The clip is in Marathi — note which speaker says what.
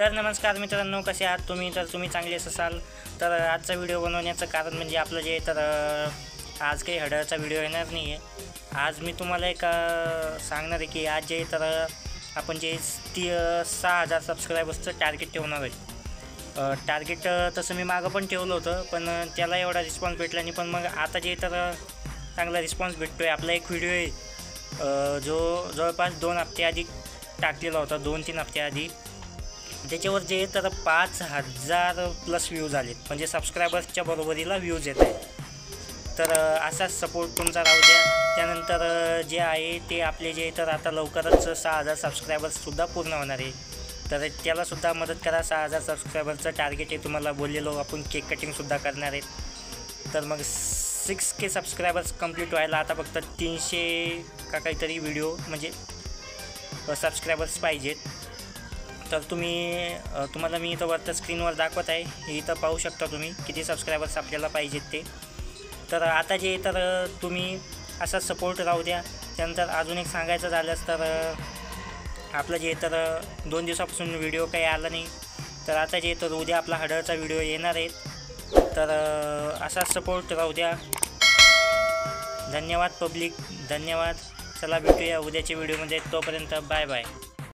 Speaker 1: तर नमस्कार मित्रांनो, कसे आहात तुम्ही? तर तुम्ही चांगलेच असाल. तर आजचा व्हिडिओ बनवण्याचं कारण म्हणजे आपलं जे तर आज काही हडळचा व्हिडिओ येणार नाही आहे. आज मी तुम्हाला एक सांगणार आहे की आज जे तर आपण जे 6,000 सबस्क्रायबर्सचं टार्गेट ठेवणार आहे. टार्गेट तसं मी मागं पण ठेवलं होतं, पण त्याला एवढा रिस्पॉन्स भेटला नाही. पण मग आता जे तर चांगला रिस्पॉन्स भेटतो आहे. आपला एक व्हिडिओ आहे जो जवळपास 2 हफ्ते आधी टाकलेला होता, 2-3 हफ्ते आधी. त्याच्यावर जे तर 5,000 प्लस व्ह्यूज आलेत, म्हणजे सबस्क्रायबर्सच्या बरोबरीला व्ह्यूज येत आहेत. तर असाच सपोर्ट तुमचा राहू द्या. त्यानंतर जे आहे ते आपले जे तर आता लवकरच 6,000 सबस्क्रायबर्ससुद्धा पूर्ण होणार आहे. तर त्यालासुद्धा मदत करा. 6,000 सबस्क्रायबरचं टार्गेट आहे, तुम्हाला बोललेलो आपण केक कटिंगसुद्धा करणार आहेत. तर मग 6K सबस्क्रायबर्स कंप्लीट व्हायला आता फक्त 300 का काहीतरी व्हिडिओ म्हणजे सबस्क्रायबर्स पाहिजेत. तर तुम्हाला मी इथं वरतं स्क्रीनवर दाखवत आहे, हे इथं पाहू शकता तुम्ही किती सबस्क्रायबर्स आपल्याला पाहिजेत ते. तर आता जे तर तुम्ही असा सपोर्ट राहू द्या. त्यानंतर अजून एक सांगायचं झालंच तर आपलं जे तर 2 दिवसापासून व्हिडिओ काही आला नाही. तर आता जे तर उद्या आपला हडळचा व्हिडिओ येणार आहे. तर असा सपोर्ट राहू द्या. धन्यवाद पब्लिक, धन्यवाद. चला भेटूया उद्याच्या व्हिडिओमध्ये. तोपर्यंत बाय बाय.